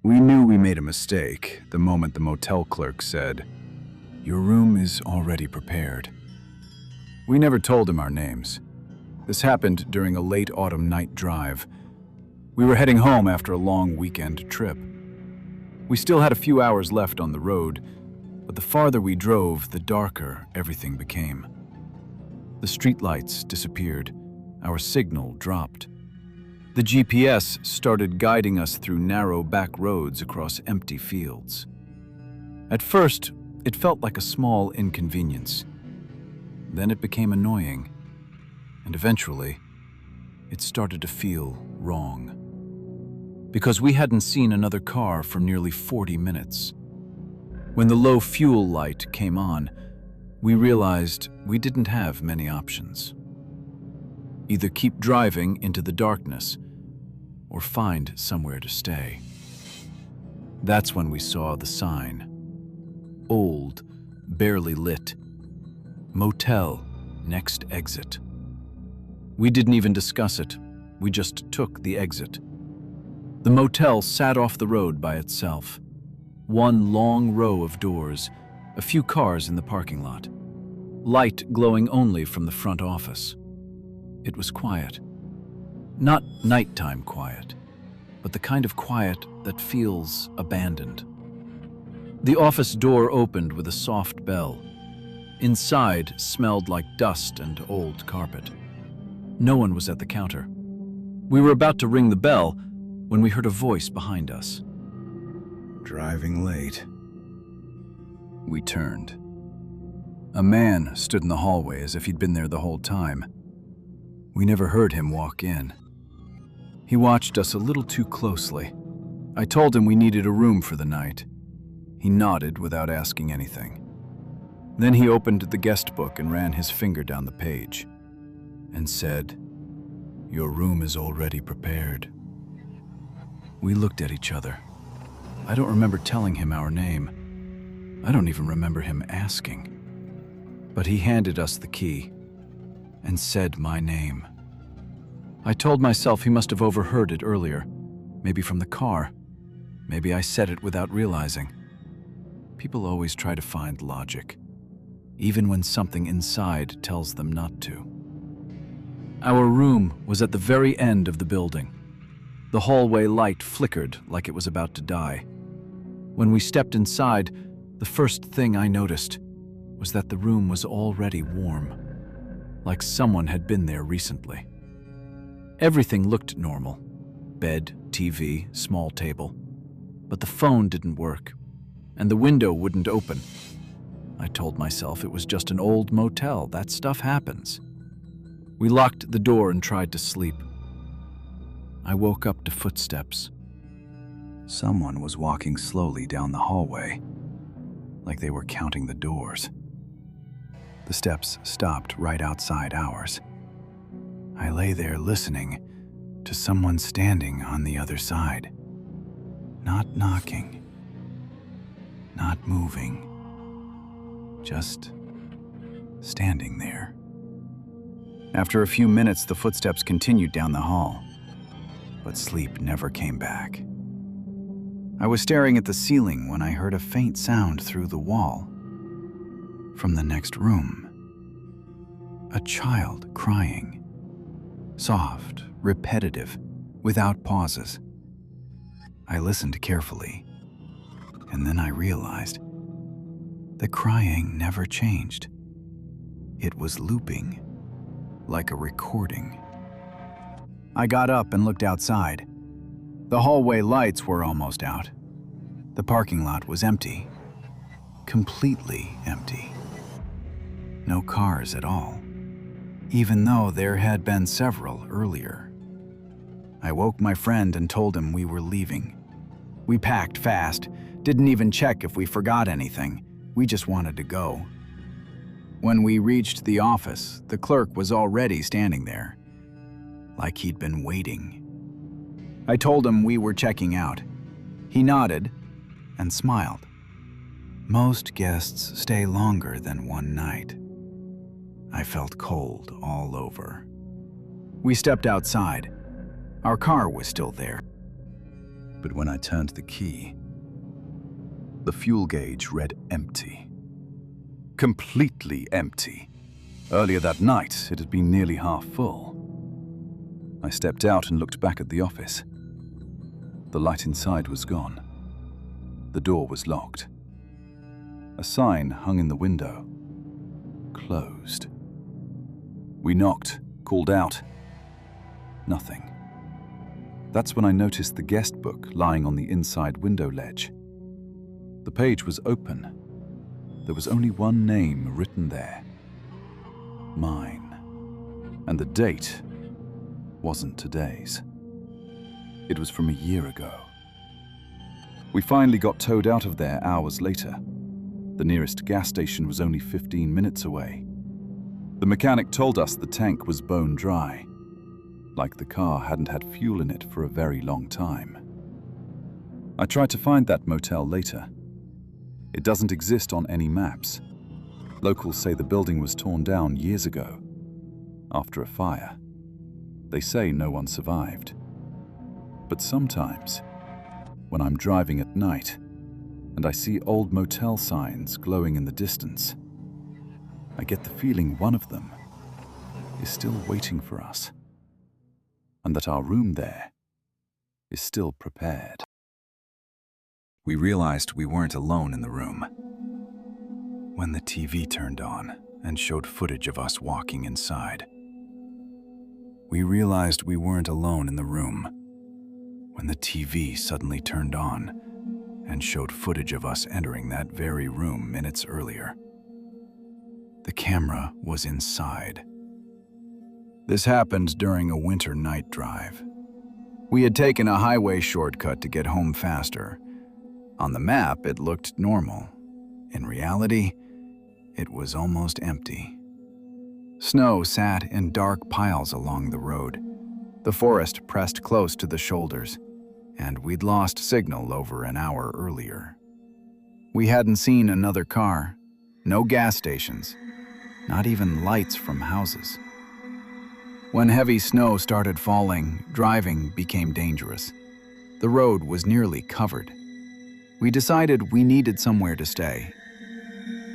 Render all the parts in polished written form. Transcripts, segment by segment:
We knew we made a mistake the moment the motel clerk said, "Your room is already prepared." We never told him our names. This happened during a late autumn night drive. We were heading home after a long weekend trip. We still had a few hours left on the road, but the farther we drove, the darker everything became. The streetlights disappeared. Our signal dropped. The GPS started guiding us through narrow back roads across empty fields. At first, it felt like a small inconvenience. Then it became annoying, and eventually, it started to feel wrong. Because we hadn't seen another car for nearly 40 minutes. When the low fuel light came on, we realized we didn't have many options. Either keep driving into the darkness or find somewhere to stay. That's when we saw the sign. Old, barely lit. Motel, next exit. We didn't even discuss it. We just took the exit. The motel sat off the road by itself. One long row of doors, a few cars in the parking lot. Light glowing only from the front office. It was quiet. Not nighttime quiet, but the kind of quiet that feels abandoned. The office door opened with a soft bell. Inside smelled like dust and old carpet. No one was at the counter. We were about to ring the bell when we heard a voice behind us. Driving late. We turned. A man stood in the hallway as if he'd been there the whole time. We never heard him walk in. He watched us a little too closely. I told him we needed a room for the night. He nodded without asking anything. Then he opened the guest book and ran his finger down the page and said, "Your room is already prepared." We looked at each other. I don't remember telling him our name. I don't even remember him asking. But he handed us the key and said my name. I told myself he must have overheard it earlier, maybe from the car. Maybe I said it without realizing. People always try to find logic, even when something inside tells them not to. Our room was at the very end of the building. The hallway light flickered like it was about to die. When we stepped inside, the first thing I noticed was that the room was already warm, like someone had been there recently. Everything looked normal. Bed, TV, small table. But the phone didn't work, and the window wouldn't open. I told myself it was just an old motel. That stuff happens. We locked the door and tried to sleep. I woke up to footsteps. Someone was walking slowly down the hallway, like they were counting the doors. The steps stopped right outside ours. I lay there listening to someone standing on the other side. Not knocking, not moving, just standing there. After a few minutes, the footsteps continued down the hall, but sleep never came back. I was staring at the ceiling when I heard a faint sound through the wall. From the next room. A child crying. Soft, repetitive, without pauses. I listened carefully, and then I realized the crying never changed. It was looping, like a recording. I got up and looked outside. The hallway lights were almost out. The parking lot was empty. Completely empty. No cars at all, even though there had been several earlier. I woke my friend and told him we were leaving. We packed fast, didn't even check if we forgot anything. We just wanted to go. When we reached the office, the clerk was already standing there, like he'd been waiting. I told him we were checking out. He nodded and smiled. Most guests stay longer than one night. I felt cold all over. We stepped outside. Our car was still there. But when I turned the key, the fuel gauge read empty. Completely empty. Earlier that night, it had been nearly half full. I stepped out and looked back at the office. The light inside was gone. The door was locked. A sign hung in the window. Closed. We knocked, called out. Nothing. That's when I noticed the guest book lying on the inside window ledge. The page was open. There was only one name written there. Mine. And the date wasn't today's. It was from a year ago. We finally got towed out of there hours later. The nearest gas station was only 15 minutes away. The mechanic told us the tank was bone dry, like the car hadn't had fuel in it for a very long time. I tried to find that motel later. It doesn't exist on any maps. Locals say the building was torn down years ago, after a fire. They say no one survived. But sometimes, when I'm driving at night and I see old motel signs glowing in the distance, I get the feeling one of them is still waiting for us, and that our room there is still prepared. We realized we weren't alone in the room when the TV turned on and showed footage of us walking inside. We realized we weren't alone in the room when the TV suddenly turned on and showed footage of us entering that very room minutes earlier. The camera was inside. This happened during a winter night drive. We had taken a highway shortcut to get home faster. On the map, it looked normal. In reality, it was almost empty. Snow sat in dark piles along the road. The forest pressed close to the shoulders, and we'd lost signal over an hour earlier. We hadn't seen another car, no gas stations, not even lights from houses. When heavy snow started falling, driving became dangerous. The road was nearly covered. We decided we needed somewhere to stay.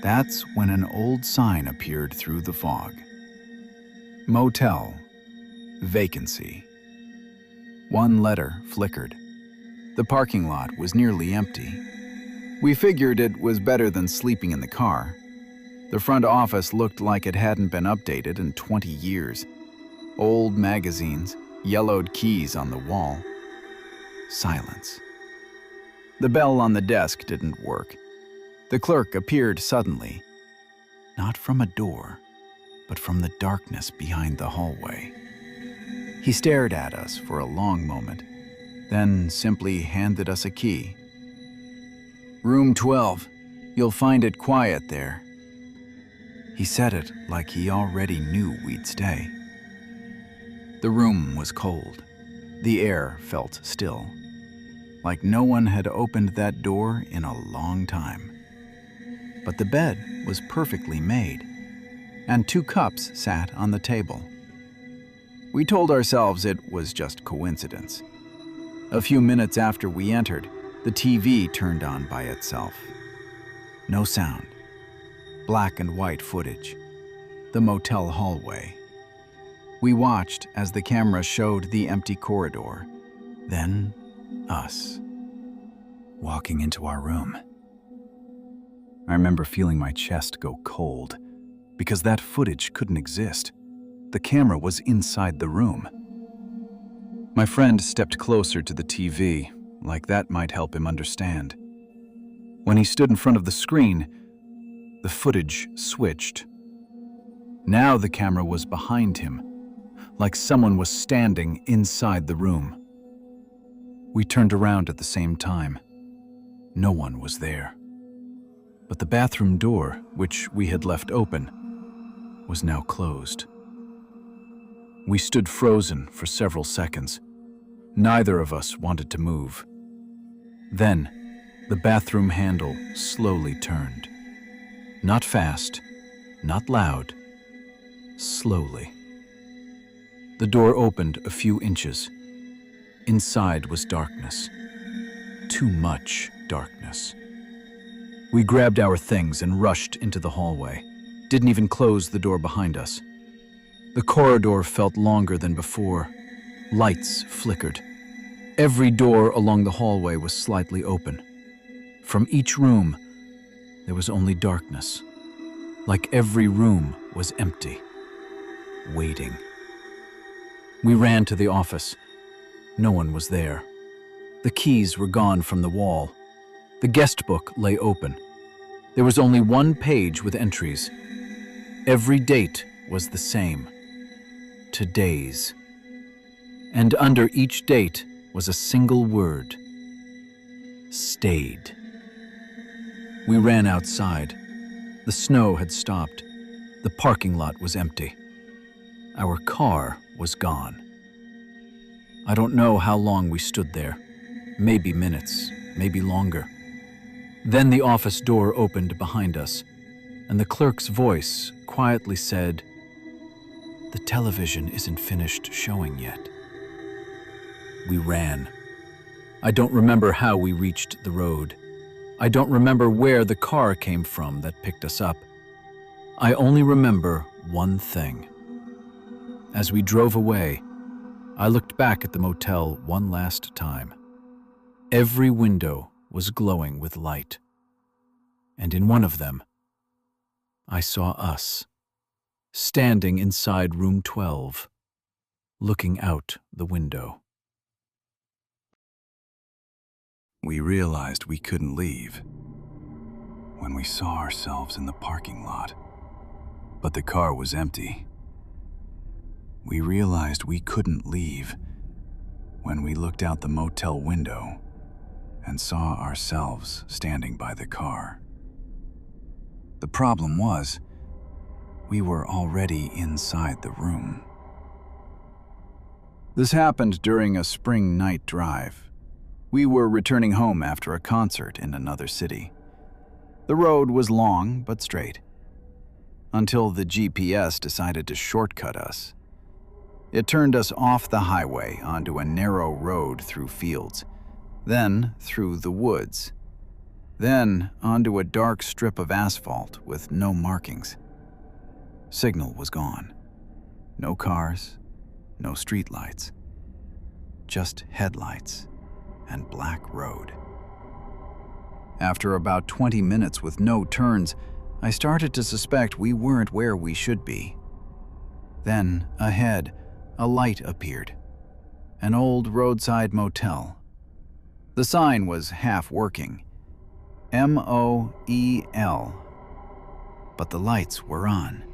That's when an old sign appeared through the fog. Motel. Vacancy. One letter flickered. The parking lot was nearly empty. We figured it was better than sleeping in the car. The front office looked like it hadn't been updated in 20 years. Old magazines, yellowed keys on the wall. Silence. The bell on the desk didn't work. The clerk appeared suddenly, not from a door, but from the darkness behind the hallway. He stared at us for a long moment, then simply handed us a key. "Room 12. You'll find it quiet there." He said it like he already knew we'd stay. The room was cold. The air felt still, like no one had opened that door in a long time. But the bed was perfectly made, and 2 cups sat on the table. We told ourselves it was just coincidence. A few minutes after we entered, the TV turned on by itself. No sound. Black and white footage. The motel hallway. We watched as the camera showed the empty corridor. Then, us. Walking into our room. I remember feeling my chest go cold, because that footage couldn't exist. The camera was inside the room. My friend stepped closer to the TV, like that might help him understand. When he stood in front of the screen, the footage switched. Now the camera was behind him, like someone was standing inside the room. We turned around at the same time. No one was there. But the bathroom door, which we had left open, was now closed. We stood frozen for several seconds. Neither of us wanted to move. Then, the bathroom handle slowly turned. Not fast, not loud, slowly. The door opened a few inches. Inside was darkness. too much darkness. We grabbed our things and rushed into the hallway. Didn't even close the door behind us. The corridor felt longer than before. Lights flickered. Every door along the hallway was slightly open. From each room, there was only darkness. Like every room was empty, waiting. We ran to the office. No one was there. The keys were gone from the wall. The guest book lay open. There was only one page with entries. Every date was the same. Today's. And under each date was a single word. Stayed. We ran outside. The snow had stopped. The parking lot was empty. Our car was gone. I don't know how long we stood there. Maybe minutes, maybe longer. Then the office door opened behind us, and the clerk's voice quietly said, "The television isn't finished showing yet." We ran. I don't remember how we reached the road. I don't remember where the car came from that picked us up. I only remember one thing. As we drove away, I looked back at the motel one last time. Every window was glowing with light. And in one of them, I saw us, standing inside room 12, looking out the window. We realized we couldn't leave when we saw ourselves in the parking lot, but the car was empty. We realized we couldn't leave when we looked out the motel window and saw ourselves standing by the car. The problem was, we were already inside the room. This happened during a spring night drive. We were returning home after a concert in another city. The road was long but straight, until the GPS decided to shortcut us. It turned us off the highway onto a narrow road through fields, then through the woods, then onto a dark strip of asphalt with no markings. Signal was gone. No cars, no streetlights, just headlights and black road. After about 20 minutes with no turns, I started to suspect we weren't where we should be. Then, ahead, a light appeared. An old roadside motel. The sign was half working. Motel. But the lights were on,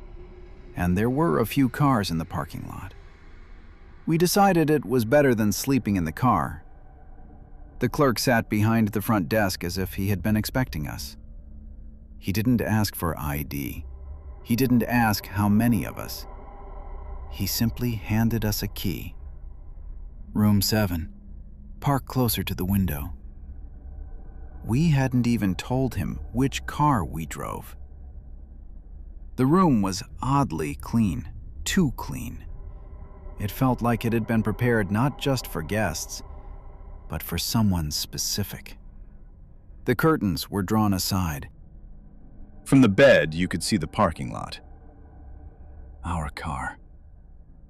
and there were a few cars in the parking lot. We decided it was better than sleeping in the car. The clerk sat behind the front desk as if he had been expecting us. He didn't ask for ID. He didn't ask how many of us. He simply handed us a key. Room 7. Park closer to the window. We hadn't even told him which car we drove. The room was oddly clean, too clean. It felt like it had been prepared not just for guests, but for someone specific. The curtains were drawn aside. From the bed, you could see the parking lot. Our car.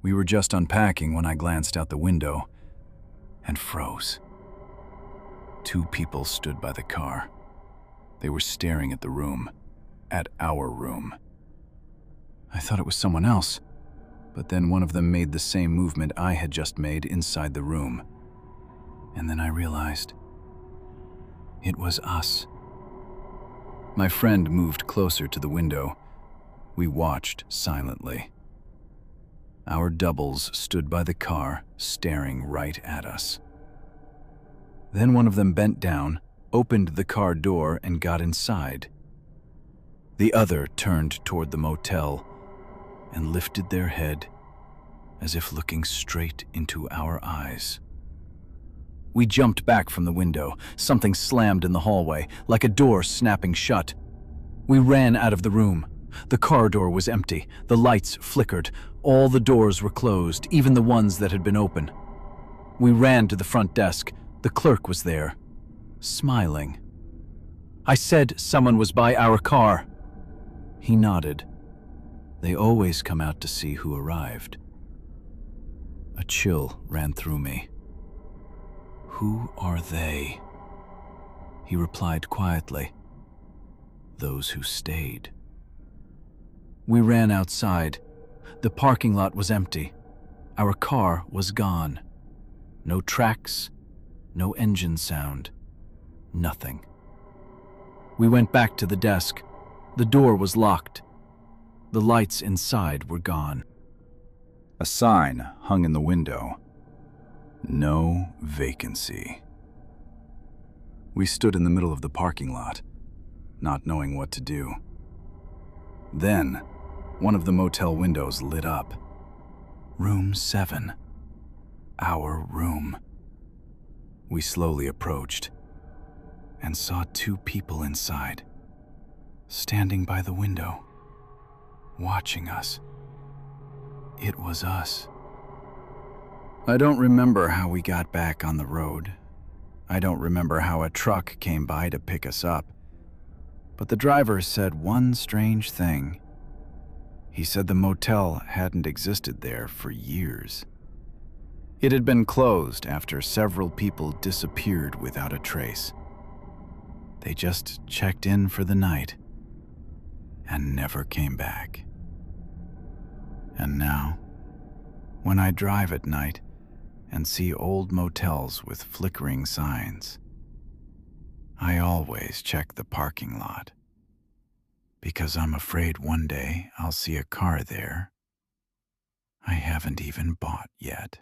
We were just unpacking when I glanced out the window and froze. 2 people stood by the car. They were staring at the room, at our room. I thought it was someone else, but then one of them made the same movement I had just made inside the room. And then I realized it was us. My friend moved closer to the window. We watched silently. Our doubles stood by the car, staring right at us. Then one of them bent down, opened the car door, and got inside. The other turned toward the motel and lifted their head as if looking straight into our eyes. We jumped back from the window. Something slammed in the hallway, like a door snapping shut. We ran out of the room. The corridor was empty. The lights flickered. All the doors were closed, even the ones that had been open. We ran to the front desk. The clerk was there. smiling. I said someone was by our car. He nodded. They always come out to see who arrived. A chill ran through me. Who are they? He replied quietly. Those who stayed. We ran outside. The parking lot was empty. Our car was gone. No tracks, no engine sound, nothing. We went back to the desk. The door was locked. The lights inside were gone. A sign hung in the window. No vacancy. We stood in the middle of the parking lot, not knowing what to do. Then, one of the motel windows lit up. Room 7. Our room. We slowly approached and saw 2 people inside, standing by the window, watching us. It was us. I don't remember how we got back on the road. I don't remember how a truck came by to pick us up. But the driver said one strange thing. He said the motel hadn't existed there for years. It had been closed after several people disappeared without a trace. They just checked in for the night and never came back. And now, when I drive at night and see old motels with flickering signs, I always check the parking lot, because I'm afraid one day I'll see a car there I haven't even bought yet.